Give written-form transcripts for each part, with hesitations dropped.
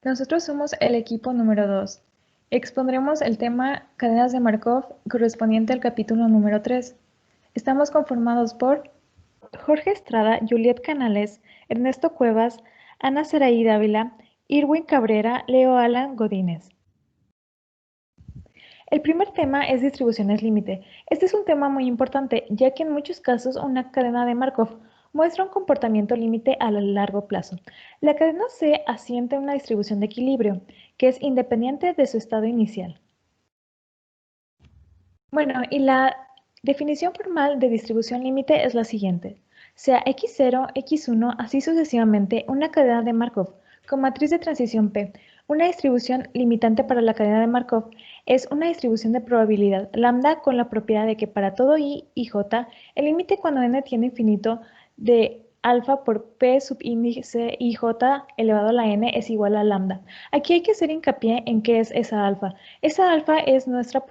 Nosotros somos el equipo número 2. Expondremos el tema cadenas de Markov correspondiente al capítulo número 3. Estamos conformados por Jorge Estrada, Juliet Canales, Ernesto Cuevas, Ana Saraí Dávila, Irwin Cabrera, Leo Alan Godínez. El primer tema es distribuciones límite. Este es un tema muy importante, ya que en muchos casos una cadena de Markov muestra un comportamiento límite a largo plazo. La cadena se asienta en una distribución de equilibrio, que es independiente de su estado inicial. Bueno, y la definición formal de distribución límite es la siguiente. Sea x0, x1, así sucesivamente, una cadena de Markov con matriz de transición P. Una distribución limitante para la cadena de Markov es una distribución de probabilidad lambda con la propiedad de que para todo i y j, el límite cuando n tiende a infinito de alfa por p subíndice ij elevado a la n es igual a lambda. Aquí hay que hacer hincapié en qué es esa alfa. Esa alfa es nuestra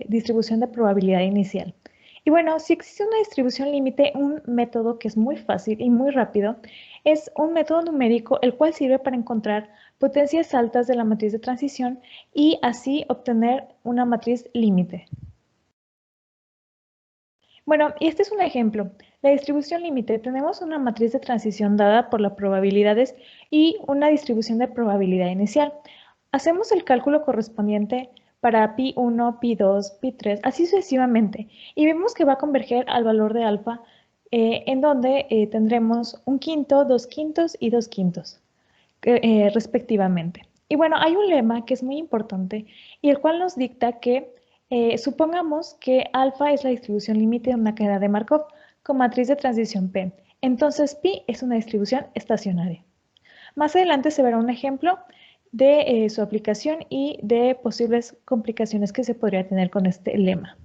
distribución de probabilidad inicial. Y bueno, si existe una distribución límite, un método que es muy fácil y muy rápido es un método numérico el cual sirve para encontrar potencias altas de la matriz de transición y así obtener una matriz límite. Bueno, y este es un ejemplo. La distribución límite, tenemos una matriz de transición dada por las probabilidades y una distribución de probabilidad inicial. Hacemos el cálculo correspondiente para pi1, pi2, pi3, así sucesivamente, y vemos que va a converger al valor de alfa, en donde tendremos un quinto, dos quintos y dos quintos, respectivamente. Y bueno, hay un lema que es muy importante y el cual nos dicta que supongamos que alfa es la distribución límite de una cadena de Markov con matriz de transición P. Entonces, pi es una distribución estacionaria. Más adelante se verá un ejemplo de su aplicación y de posibles complicaciones que se podría tener con este lema.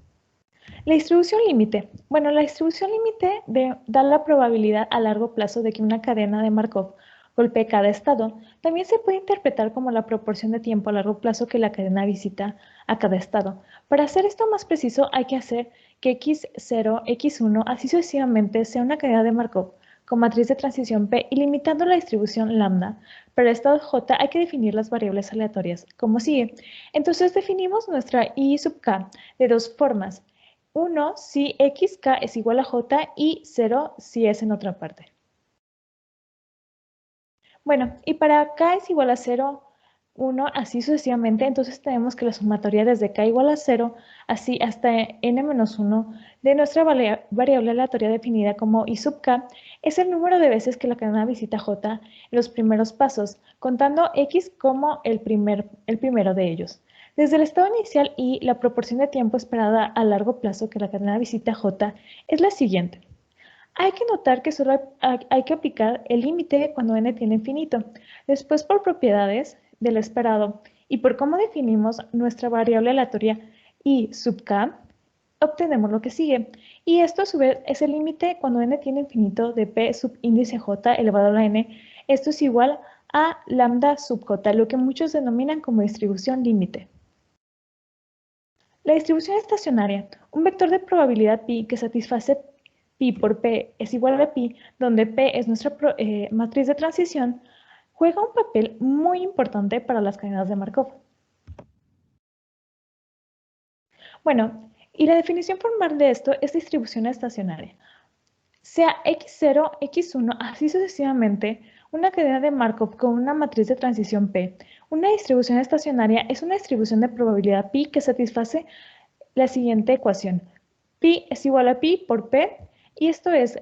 La distribución límite. Bueno, la distribución límite da la probabilidad a largo plazo de que una cadena de Markov golpee cada estado. También se puede interpretar como la proporción de tiempo a largo plazo que la cadena visita a cada estado. Para hacer esto más preciso, hay que hacer que x0, x1, así sucesivamente, sea una cadena de Markov con matriz de transición P y limitando la distribución lambda. Para el estado J hay que definir las variables aleatorias, como sigue. Entonces definimos nuestra I sub k de dos formas. 1 si xk es igual a j y 0 si es en otra parte. Bueno, y para k es igual a 0, 1, así sucesivamente, entonces tenemos que la sumatoria desde k igual a 0, así hasta n-1 de nuestra variable aleatoria definida como i sub k es el número de veces que la cadena visita j en los primeros pasos, contando x como el primero de ellos. Desde el estado inicial y la proporción de tiempo esperada a largo plazo que la cadena visita j es la siguiente. Hay que notar que solo hay que aplicar el límite cuando n tiene infinito. Después, por propiedades del esperado y por cómo definimos nuestra variable aleatoria i sub k, obtenemos lo que sigue. Y esto a su vez es el límite cuando n tiene infinito de p subíndice j elevado a la n. Esto es igual a lambda sub j, lo que muchos denominan como distribución límite. La distribución estacionaria, un vector de probabilidad pi que satisface pi por p es igual a pi, donde p es nuestra matriz de transición, juega un papel muy importante para las cadenas de Markov. Bueno, y la definición formal de esto es distribución estacionaria. Sea x0, x1, así sucesivamente, una cadena de Markov con una matriz de transición P. Una distribución estacionaria es una distribución de probabilidad pi que satisface la siguiente ecuación. Pi es igual a pi por p, y esto es,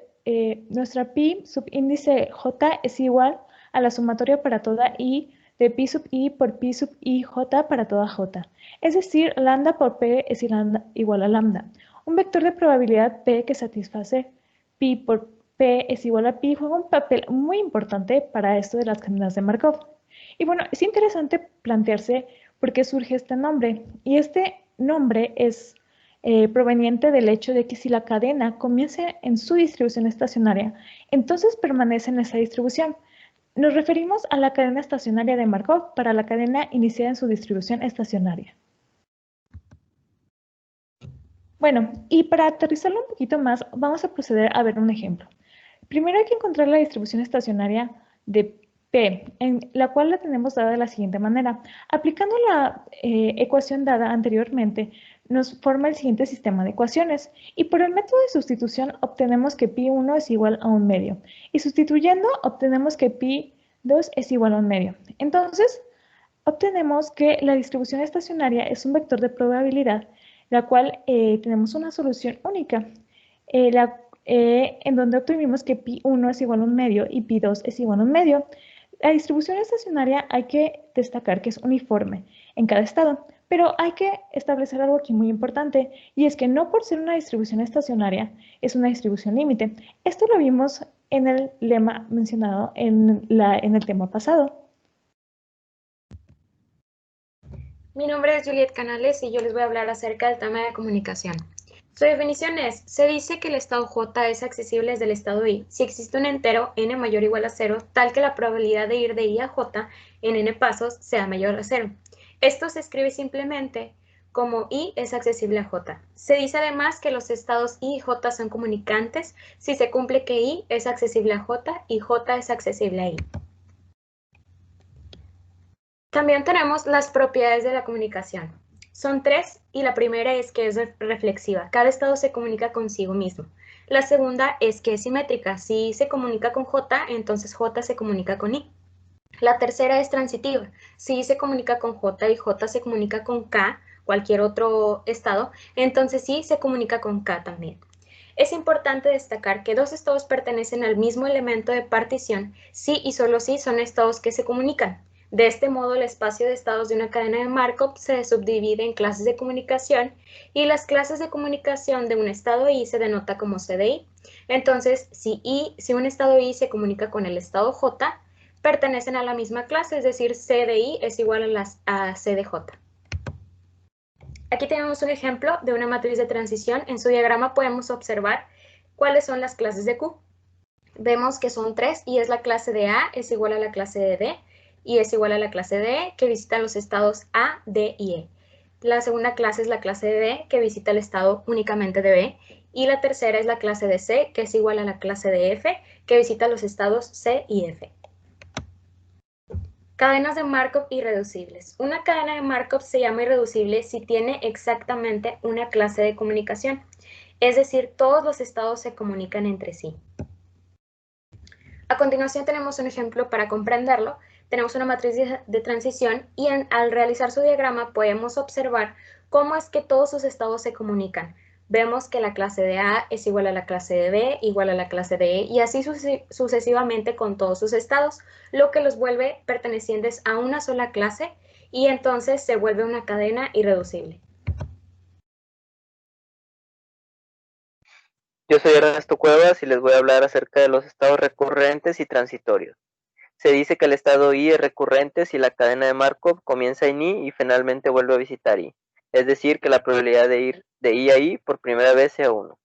nuestra pi subíndice j es igual a la sumatoria para toda i de pi sub i por pi sub i j para toda j. Es decir, lambda por p es igual a lambda. Un vector de probabilidad p que satisface pi por p es igual a pi juega un papel muy importante para esto de las cadenas de Markov. Y bueno, es interesante plantearse por qué surge este nombre. Y este nombre es proveniente del hecho de que si la cadena comienza en su distribución estacionaria, entonces permanece en esa distribución. Nos referimos a la cadena estacionaria de Markov para la cadena iniciada en su distribución estacionaria. Bueno, y para aterrizarlo un poquito más, vamos a proceder a ver un ejemplo. Primero hay que encontrar la distribución estacionaria de P, en la cual la tenemos dada de la siguiente manera. Aplicando la ecuación dada anteriormente, nos forma el siguiente sistema de ecuaciones. Y por el método de sustitución obtenemos que pi1 es igual a 1/2. Y sustituyendo obtenemos que pi2 es igual a 1/2. Entonces, obtenemos que la distribución estacionaria es un vector de probabilidad, la cual tenemos una solución única, en donde obtuvimos que pi1 es igual a 1/2 y pi2 es igual a 1/2. La distribución estacionaria hay que destacar que es uniforme en cada estado, pero hay que establecer algo aquí muy importante, y es que no por ser una distribución estacionaria es una distribución límite. Esto lo vimos en el lema mencionado en el tema pasado. Mi nombre es Juliet Canales y yo les voy a hablar acerca del tema de comunicación. Su definición es, se dice que el estado J es accesible desde el estado I si existe un entero n mayor o igual a 0, tal que la probabilidad de ir de I a J en n pasos sea mayor a 0. Esto se escribe simplemente como I es accesible a J. Se dice además que los estados I y J son comunicantes si se cumple que I es accesible a J y J es accesible a I. También tenemos las propiedades de la comunicación. Son 3 y la primera es que es reflexiva. Cada estado se comunica consigo mismo. La segunda es que es simétrica. Si I se comunica con J, entonces J se comunica con I. La tercera es transitiva. Si I se comunica con J y J se comunica con K, cualquier otro estado, entonces I se comunica con K también. Es importante destacar que dos estados pertenecen al mismo elemento de partición si y solo si son estados que se comunican. De este modo, el espacio de estados de una cadena de Markov se subdivide en clases de comunicación y las clases de comunicación de un estado I se denota como C de I. Entonces, si un estado I se comunica con el estado J, pertenecen a la misma clase, es decir, C de I es igual a C de J. Aquí tenemos un ejemplo de una matriz de transición. En su diagrama podemos observar cuáles son las clases de Q. Vemos que son 3 y es la clase de A es igual a la clase de D y es igual a la clase de E que visita los estados A, D y E. La segunda clase es la clase de B que visita el estado únicamente de B y la tercera es la clase de C que es igual a la clase de F que visita los estados C y F. Cadenas de Markov irreducibles. Una cadena de Markov se llama irreducible si tiene exactamente una clase de comunicación, es decir, todos los estados se comunican entre sí. A continuación tenemos un ejemplo para comprenderlo. Tenemos una matriz de transición y al realizar su diagrama podemos observar cómo es que todos sus estados se comunican. Vemos que la clase de A es igual a la clase de B, igual a la clase de E, y así sucesivamente con todos sus estados, lo que los vuelve pertenecientes a una sola clase y entonces se vuelve una cadena irreducible. Yo soy Ernesto Cuevas y les voy a hablar acerca de los estados recurrentes y transitorios. Se dice que el estado I es recurrente si la cadena de Markov comienza en I y finalmente vuelve a visitar I. Es decir, que la probabilidad de ir de I a I por primera vez sea 1.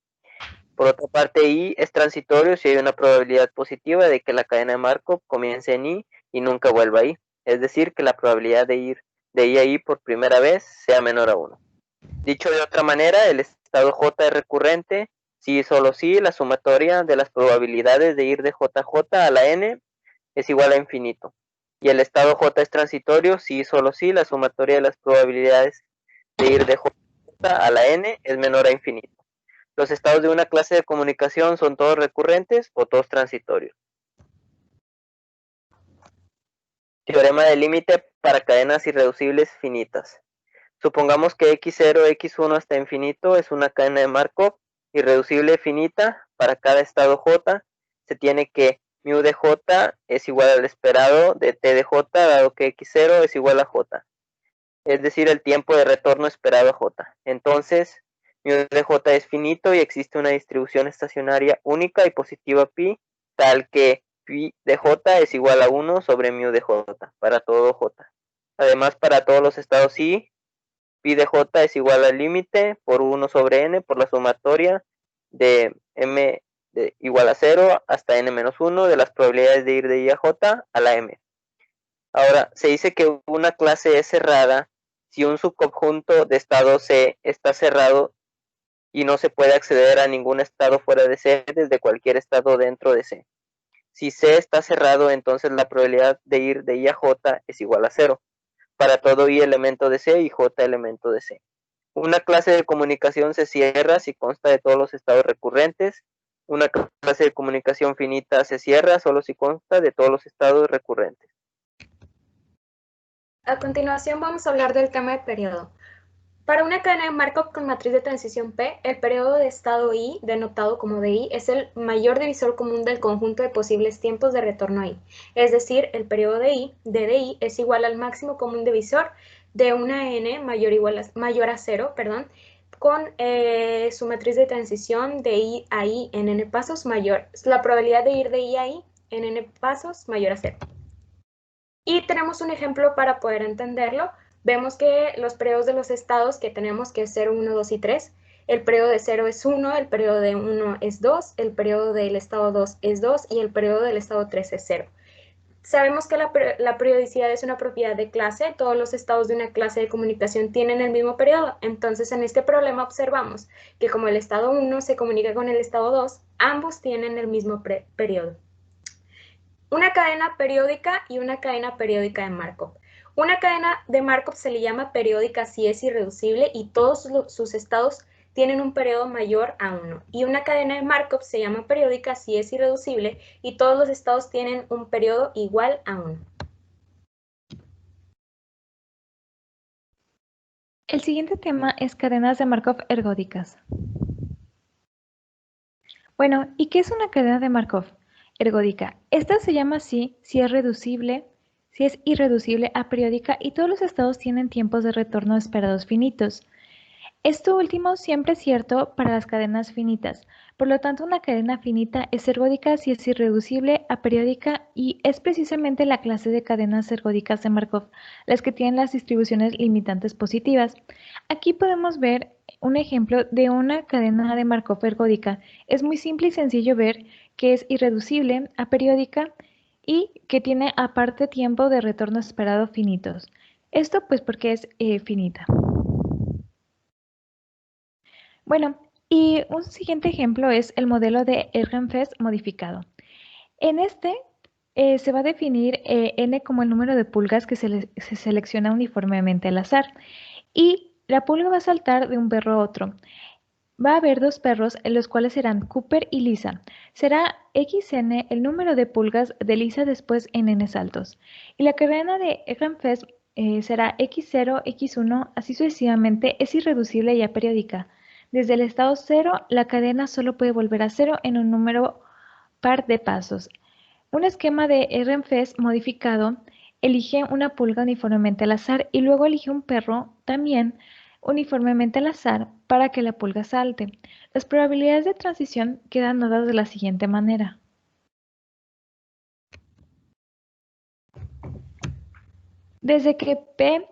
Por otra parte, I es transitorio si hay una probabilidad positiva de que la cadena de Markov comience en I y nunca vuelva a I. Es decir, que la probabilidad de ir de I a I por primera vez sea menor a 1. Dicho de otra manera, el estado J es recurrente si y solo si la sumatoria de las probabilidades de ir de JJ a la N es igual a infinito. Y el estado J es transitorio si y solo si la sumatoria de las probabilidades de ir de JJ a la N es menor a infinito. Los estados de una clase de comunicación son todos recurrentes o todos transitorios. Teorema de límite para cadenas irreducibles finitas. Supongamos que x0, x1 hasta infinito es una cadena de Markov irreducible finita. Para cada estado j se tiene que mu de j es igual al esperado de t de j, dado que x0 es igual a j, es decir, el tiempo de retorno esperado a j. Entonces, mu de j es finito y existe una distribución estacionaria única y positiva pi, tal que pi de j es igual a 1 sobre mu de j para todo j. Además, para todos los estados i, pi de j es igual al límite por 1 sobre n por la sumatoria de m igual a 0 hasta n menos 1 de las probabilidades de ir de i a j a la m. Ahora, se dice que una clase es cerrada si un subconjunto de estado C está cerrado y no se puede acceder a ningún estado fuera de C desde cualquier estado dentro de C. Si C está cerrado, entonces la probabilidad de ir de I a J es igual a 0. Para todo I elemento de C y J elemento de C. Una clase de comunicación se cierra si consta de todos los estados recurrentes. Una clase de comunicación finita se cierra solo si consta de todos los estados recurrentes. A continuación vamos a hablar del tema de periodo. Para una cadena de Markov con matriz de transición P, el periodo de estado I, denotado como DI, es el mayor divisor común del conjunto de posibles tiempos de retorno a I. Es decir, el periodo de I, de DI, es igual al máximo común divisor de una n mayor a 0, con su matriz de transición de I a I en n pasos mayor, la probabilidad de ir de I a I en n pasos mayor a 0. Y tenemos un ejemplo para poder entenderlo. Vemos que los periodos de los estados que tenemos, que es 0, 1, 2 y 3, el periodo de 0 es 1, el periodo de 1 es 2, el periodo del estado 2 es 2 y el periodo del estado 3 es 0. Sabemos que la periodicidad es una propiedad de clase, todos los estados de una clase de comunicación tienen el mismo periodo, entonces en este problema observamos que como el estado 1 se comunica con el estado 2, ambos tienen el mismo periodo. Una cadena periódica y una cadena periódica de Markov. Una cadena de Markov se le llama periódica si es irreducible y todos sus estados tienen un periodo mayor a 1. Y una cadena de Markov se llama periódica si es irreducible y todos los estados tienen un periodo igual a 1. El siguiente tema es cadenas de Markov ergódicas. Bueno, ¿y qué es una cadena de Markov ergódica? Esta se llama así si es irreducible a periódica y todos los estados tienen tiempos de retorno esperados finitos. Esto último siempre es cierto para las cadenas finitas. Por lo tanto, una cadena finita es ergódica si es irreducible a periódica y es precisamente la clase de cadenas ergódicas de Markov las que tienen las distribuciones limitantes positivas. Aquí podemos ver un ejemplo de una cadena de Markov ergódica. Es muy simple y sencillo ver que es irreducible a periódica y que tiene aparte tiempo de retorno esperado finitos. Esto pues porque es finita. Bueno, y un siguiente ejemplo es el modelo de Ehrenfest modificado. En este se va a definir n como el número de pulgas que se selecciona uniformemente al azar y la pulga va a saltar de un perro a otro. Va a haber dos perros, en los cuales serán Cooper y Lisa. Será xn el número de pulgas de Lisa después en n saltos. Y la cadena de Ehrenfest será x0, x1, así sucesivamente, es irreducible y aperiódica. Desde el estado 0, la cadena solo puede volver a 0 en un número par de pasos. Un esquema de Ehrenfest modificado elige una pulga uniformemente al azar y luego elige un perro también uniformemente al azar para que la pulga salte. Las probabilidades de transición quedan dadas de la siguiente manera. Desde que P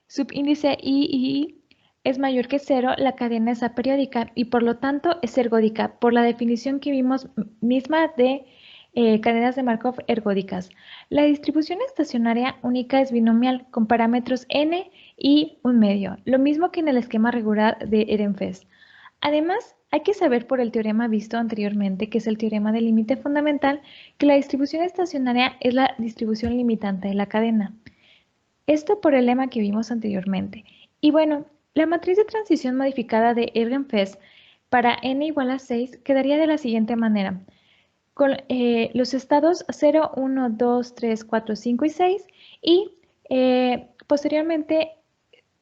subíndice I es mayor que 0, la cadena es aperiódica y por lo tanto es ergódica, por la definición que vimos misma de cadenas de Markov ergódicas. La distribución estacionaria única es binomial con parámetros n y un medio, lo mismo que en el esquema regular de Ehrenfest. Además, hay que saber por el teorema visto anteriormente, que es el teorema del límite fundamental, que la distribución estacionaria es la distribución limitante de la cadena. Esto por el lema que vimos anteriormente. Y bueno, la matriz de transición modificada de Ehrenfest para n igual a 6 quedaría de la siguiente manera. Con los estados 0, 1, 2, 3, 4, 5 y 6 y posteriormente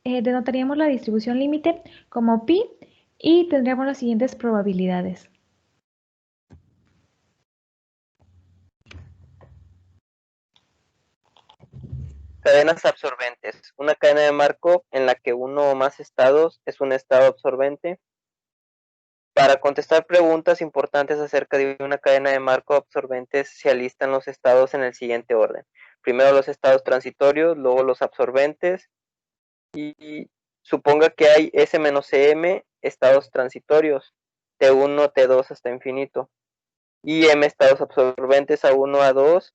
denotaríamos la distribución límite como pi y tendríamos las siguientes probabilidades. Cadenas absorbentes. Una cadena de Markov en la que uno o más estados es un estado absorbente. Para contestar preguntas importantes acerca de una cadena de Markov absorbentes se alistan los estados en el siguiente orden. Primero los estados transitorios, luego los absorbentes y suponga que hay S-M estados transitorios, T1, T2 hasta infinito y M estados absorbentes A1, A2,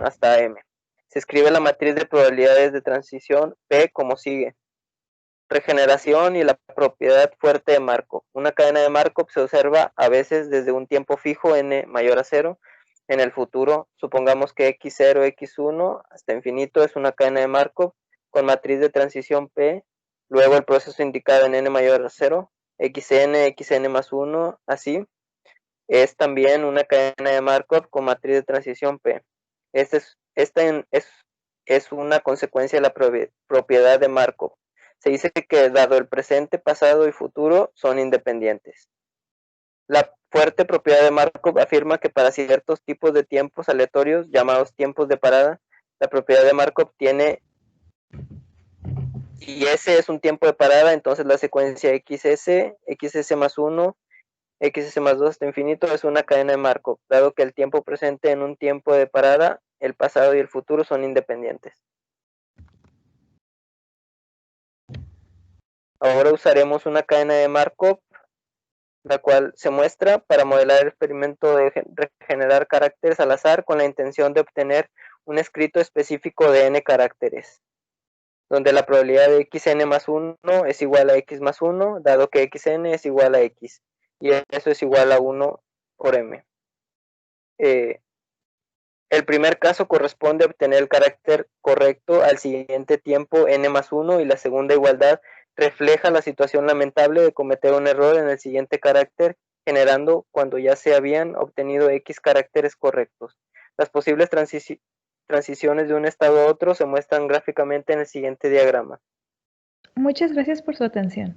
hasta M. Se escribe la matriz de probabilidades de transición P como sigue. Regeneración y la propiedad fuerte de Markov. Una cadena de Markov se observa a veces desde un tiempo fijo n mayor a 0 en el futuro. Supongamos que x0, x1 hasta infinito es una cadena de Markov con matriz de transición P, luego el proceso indicado en n mayor a 0, xn más 1, así, es también una cadena de Markov con matriz de transición P. Esta es una consecuencia de la propiedad de Markov. Se dice que dado el presente, pasado y futuro son independientes. La fuerte propiedad de Markov afirma que para ciertos tipos de tiempos aleatorios, llamados tiempos de parada, la propiedad de Markov tiene, y ese es un tiempo de parada, entonces la secuencia xs más 1, xs más 2 hasta infinito es una cadena de Markov, dado que el tiempo presente en un tiempo de parada, el pasado y el futuro son independientes. Ahora usaremos una cadena de Markov, la cual se muestra para modelar el experimento de regenerar caracteres al azar con la intención de obtener un escrito específico de n caracteres, donde la probabilidad de xn más 1 es igual a x más 1, dado que xn es igual a x, y eso es igual a 1 por m. El primer caso corresponde a obtener el carácter correcto al siguiente tiempo n más 1 y la segunda igualdad refleja la situación lamentable de cometer un error en el siguiente carácter, generando cuando ya se habían obtenido x caracteres correctos. Las posibles transiciones de un estado a otro se muestran gráficamente en el siguiente diagrama. Muchas gracias por su atención.